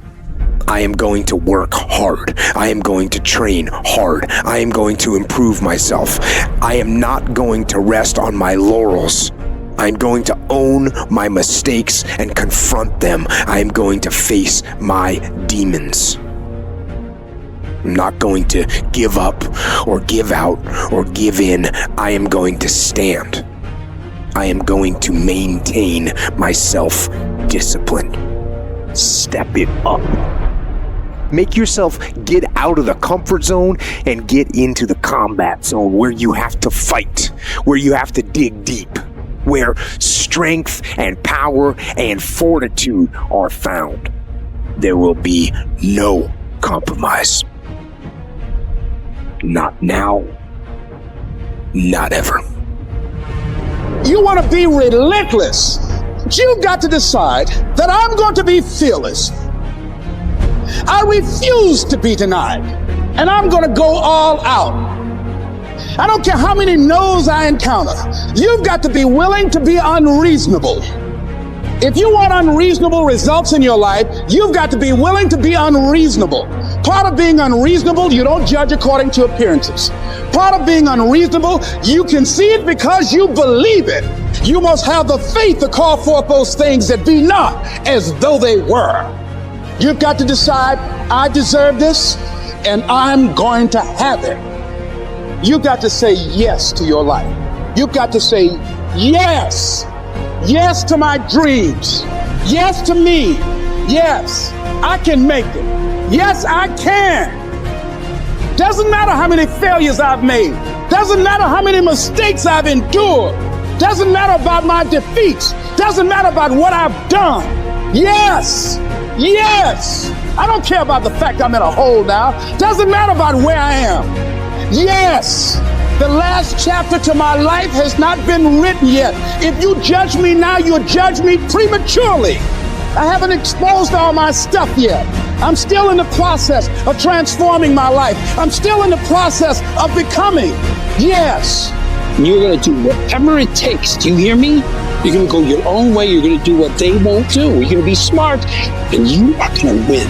[SPEAKER 29] I am going to work hard. I am going to train hard. I am going to improve myself. I am not going to rest on my laurels. I'm going to own my mistakes and confront them. I am going to face my demons. I'm not going to give up or give out or give in. I am going to stand. I am going to maintain my self-discipline. Step it up. Make yourself get out of the comfort zone and get into the combat zone where you have to fight, where you have to dig deep, where strength and power and fortitude are found. There will be no compromise. Not now, not ever.
[SPEAKER 26] You want to be relentless. You've got to decide that I'm going to be fearless. I refuse to be denied, and I'm going to go all out. I don't care how many no's I encounter. You've got to be willing to be unreasonable. If you want unreasonable results in your life, you've got to be willing to be unreasonable. Part of being unreasonable, you don't judge according to appearances. Part of being unreasonable, you can see it because you believe it. You must have the faith to call forth those things that be not as though they were. You've got to decide, I deserve this, and I'm going to have it. You've got to say yes to your life. You've got to say yes. Yes to my dreams. Yes to me. Yes, I can make it. Yes, I can. Doesn't matter how many failures I've made. Doesn't matter how many mistakes I've endured. Doesn't matter about my defeats. Doesn't matter about what I've done. Yes, yes. I don't care about the fact I'm in a hole now. Doesn't matter about where I am. Yes. The last chapter to my life has not been written yet. If you judge me now, you'll judge me prematurely. I haven't exposed all my stuff yet. I'm still in the process of transforming my life. I'm still in the process of becoming. Yes.
[SPEAKER 8] You're going to do whatever it takes. Do you hear me? You're going to go your own way. You're going to do what they won't do. You're going to be smart, and you are going to win.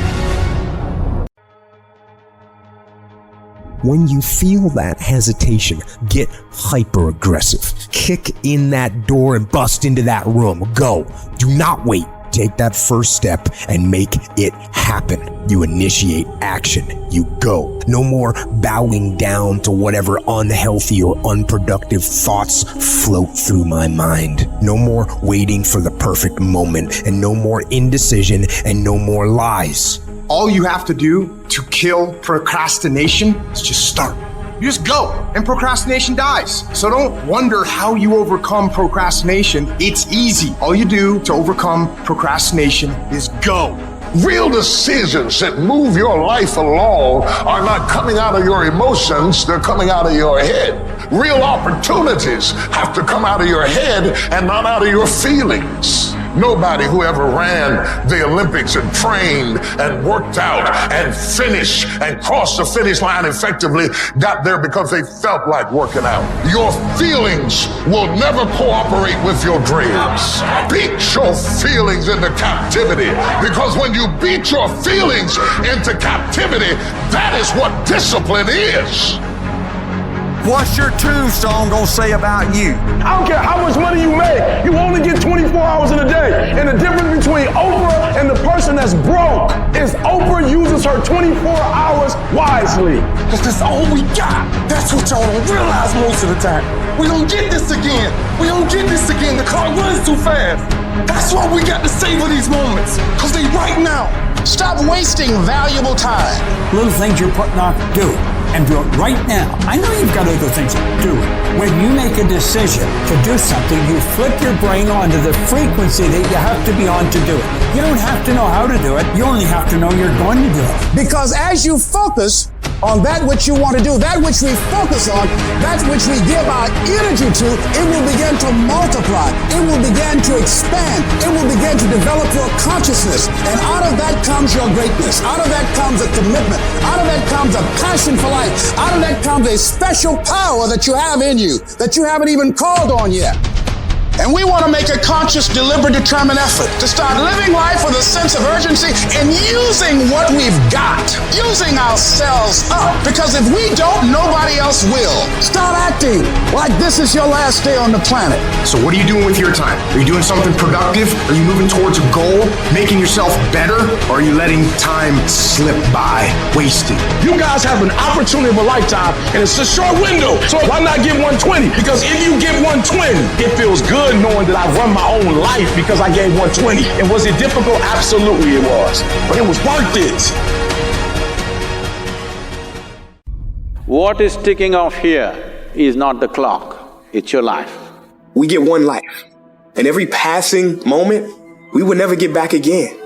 [SPEAKER 29] When you feel that hesitation, get hyper aggressive. Kick in that door and bust into that room. Go. Do not wait. Take that first step and make it happen. You initiate action. You go. No more bowing down to whatever unhealthy or unproductive thoughts float through my mind. No more waiting for the perfect moment, and no more indecision, and no more lies.
[SPEAKER 16] All you have to do to kill procrastination is just start. You just go, and procrastination dies. So don't wonder how you overcome procrastination. It's easy. All you do to overcome procrastination is go.
[SPEAKER 6] Real decisions that move your life along are not coming out of your emotions, they're coming out of your head. Real opportunities have to come out of your head and not out of your feelings. Nobody who ever ran the Olympics and trained and worked out and finished and crossed the finish line effectively got there because they felt like working out. Your feelings will never cooperate with your dreams. Beat your feelings into captivity, because when you beat your feelings into captivity, that is what discipline is.
[SPEAKER 11] What's your tombstone gonna say about you?
[SPEAKER 7] I don't care how much money you make, you only get 24 hours in a day. And the difference between Oprah and the person that's broke is Oprah uses her 24 hours wisely.
[SPEAKER 11] Because that's all we got. That's what y'all don't realize most of the time. We don't get this again. We don't get this again. The car runs too fast. That's why we got to savor these moments. Because they right now.
[SPEAKER 26] Stop wasting valuable time.
[SPEAKER 12] Little things you're putting off, do it. And do it right now. I know you've got other things, do it. When you make a decision to do something, you flip your brain onto the frequency that you have to be on to do it. You don't have to know how to do it. You only have to know you're going to do it.
[SPEAKER 26] Because as you focus on that which you want to do, that which we focus on, that which we give our energy to, it will begin to multiply. It will begin to expand. It will begin to develop your consciousness. And out of that comes your greatness. Out of that comes a commitment. Out of that comes a passion for life. Out of that comes a special power that you have in you that you haven't even called on yet. And we want to make a conscious, deliberate, determined effort to start living life with a sense of urgency and using what we've got, using ourselves up. Because if we don't, nobody else will. Start acting like this is your last day on the planet.
[SPEAKER 16] So what are you doing with your time? Are you doing something productive? Are you moving towards a goal, making yourself better? Or are you letting time slip by, wasting?
[SPEAKER 7] You guys have an opportunity of a lifetime, and it's a short window. So why not get 120? Because if you get 120, it feels good knowing that I run my own life because I gave 120. And was it difficult? Absolutely it was. But it was worth it.
[SPEAKER 20] What is ticking off here is not the clock, it's your life.
[SPEAKER 4] We get one life, and every passing moment, we will never get back again.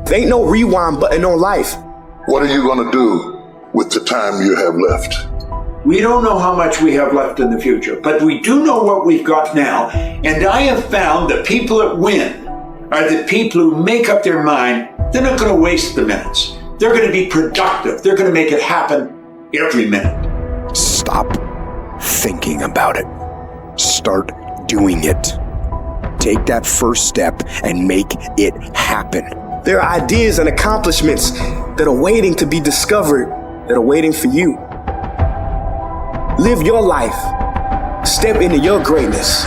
[SPEAKER 4] There ain't no rewind button on life.
[SPEAKER 6] What are you gonna do with the time you have left?
[SPEAKER 21] We don't know how much we have left in the future, but we do know what we've got now. And I have found that people that win are the people who make up their mind. They're not going to waste the minutes. They're going to be productive. They're going to make it happen every minute.
[SPEAKER 29] Stop thinking about it. Start doing it. Take that first step and make it happen.
[SPEAKER 4] There are ideas and accomplishments that are waiting to be discovered, that are waiting for you. Live your life. Step into your greatness.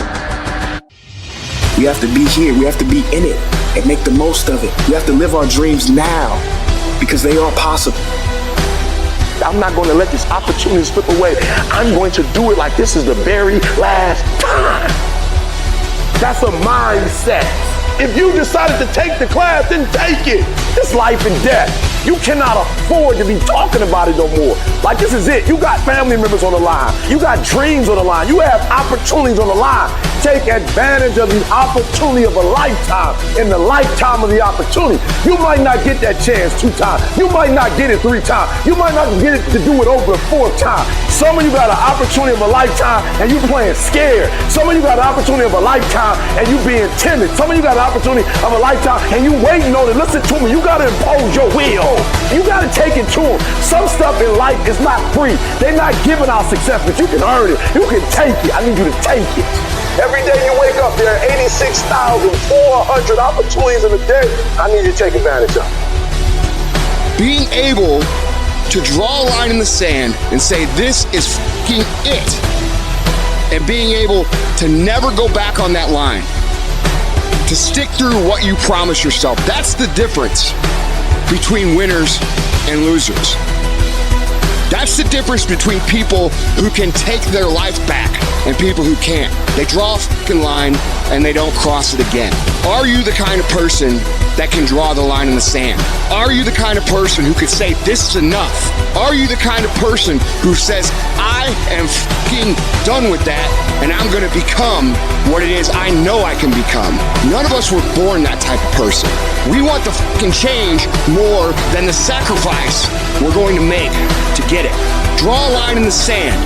[SPEAKER 4] We have to be here. We have to be in it and make the most of it. We have to live our dreams now because they are possible.
[SPEAKER 6] I'm not going to let this opportunity slip away. I'm going to do it like this is the very last time. That's a mindset. If you decided to take the class, then take it. It's life and death. You cannot afford to be talking about it no more. Like, this is it. You got family members on the line. You got dreams on the line. You have opportunities on the line. Take advantage of the opportunity of a lifetime in the lifetime of the opportunity. You might not get that chance 2 times. You might not get it 3 times. You might not get it to do it over a 4th time. Some of you got an opportunity of a lifetime and you playing scared. Some of you got an opportunity of a lifetime and you being timid. Some of you got an opportunity of a lifetime and you waiting on it. Listen to me. You got to impose your will. You got to take it to them. Some stuff in life is not free. They're not giving out success, but you can earn it. You can take it. I need you to take it. Every day you wake up, there are 86,400 opportunities in a day. I need you to take advantage of.
[SPEAKER 3] Being able to draw a line in the sand and say, this is fucking it. And being able to never go back on that line. To stick through what you promise yourself. That's the difference between winners and losers. That's the difference between people who can take their life back and people who can't. They draw a fucking line and they don't cross it again. Are you the kind of person that can draw the line in the sand? Are you the kind of person who could say, this is enough? Are you the kind of person who says, I am fucking done with that and I'm gonna become what it is I know I can become? None of us were born that type of person. We want the fucking change more than the sacrifice we're going to make to get it. Draw a line in the sand.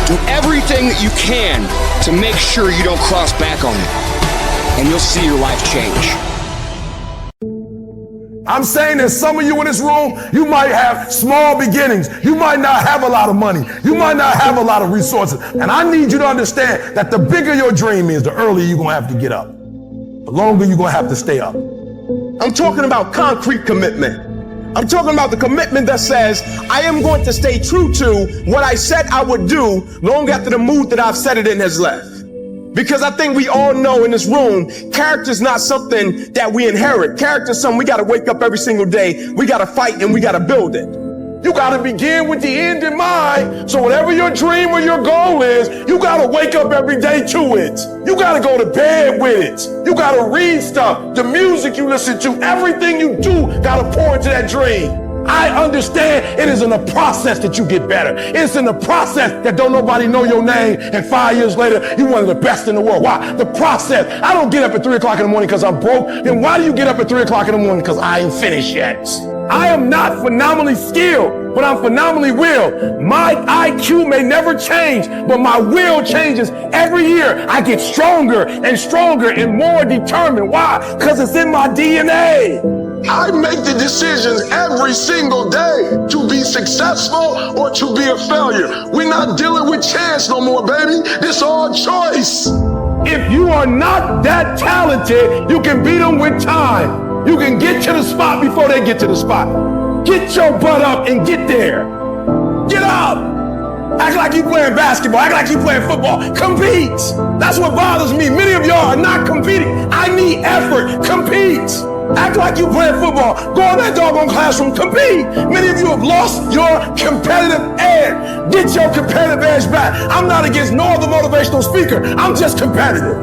[SPEAKER 3] Do everything that you can to make sure you don't cross back on it. And you'll see your life change.
[SPEAKER 7] I'm saying that some of you in this room, you might have small beginnings. You might not have a lot of money. You might not have a lot of resources. And I need you to understand that the bigger your dream is, the earlier you're going to have to get up. The longer you're going to have to stay up.
[SPEAKER 17] I'm talking about concrete commitment. I'm talking about the commitment that says, I am going to stay true to what I said I would do long after the mood that I've set it in has left. Because I think we all know in this room, character is not something that we inherit. Character is something we got to wake up every single day. We got to fight and we got to build it.
[SPEAKER 7] You got to begin with the end in mind. So whatever your dream or your goal is, you got to wake up every day to it. You got to go to bed with it. You got to read stuff, the music you listen to, everything you do got to pour into that dream. I understand it is in the process that you get better. It's in the process that don't nobody know your name and 5 years later, you're one of the best in the world. Why? The process. I don't get up at 3 o'clock in the morning because I'm broke. Then why do you get up at 3 o'clock in the morning? Because I ain't finished yet. I am not phenomenally skilled, but I'm phenomenally willed. My IQ may never change, but my will changes every year. I get stronger and stronger and more determined. Why? Because it's in my DNA.
[SPEAKER 11] I make the decisions every single day to be successful or to be a failure. We're not dealing with chance no more, baby. This all choice.
[SPEAKER 7] If you are not that talented, you can beat them with time. You can get to the spot before they get to the spot. Get your butt up and get there. Get up. Act like you playing basketball. Act like you playing football. Compete. That's what bothers me. Many of y'all are not competing. I need effort. Compete. Act like you playing football. Go in that doggone classroom. Compete. Many of you have lost your competitive edge. Get your competitive edge back. I'm not against no other motivational speaker. I'm just competitive.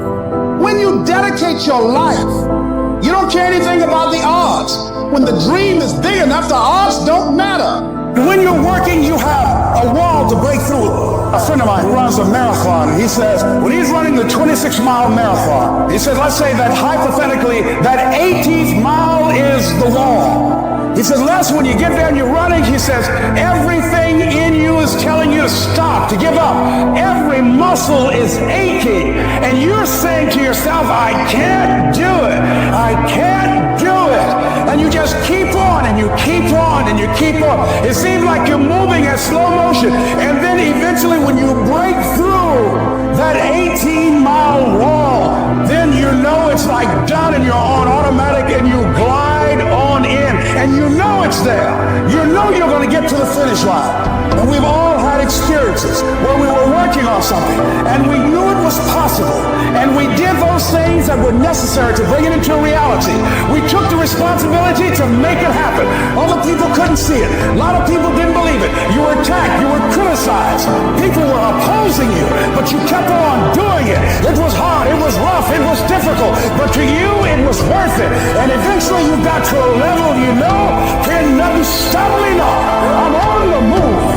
[SPEAKER 26] When you dedicate your life, you don't care anything about the odds. When the dream is big enough, the odds don't matter. When you're working, you have a wall to break through. A friend of mine who runs a marathon, he says, when he's running the 26-mile marathon, he says, let's say that hypothetically, that 18th mile is the wall. He says, Les, when you get there and you're running, he says, everything in you is telling you to stop, to give up. Every muscle is aching. And you're saying to yourself, I can't do it. I can't do it. And you just keep on and you keep on and you keep on. It seems like you're moving at slow motion. And then eventually when you break through that 18-mile wall, then you know it's like done and you're on automatic and you glide on in. And you know it's there. You know you're going to get to the finish line. And we've all had experiences where we were working on something and we knew it was possible. And we did those things that were necessary to bring it into reality. We took the responsibility to make it happen. Other people couldn't see it. A lot of people didn't believe it. You were attacked. You were criticized. People were opposing you, but you kept on doing it. It was hard. It was rough. It was difficult. But to you, it was worth it. And eventually you got to a level you know can nothing stop me now. I'm on the move.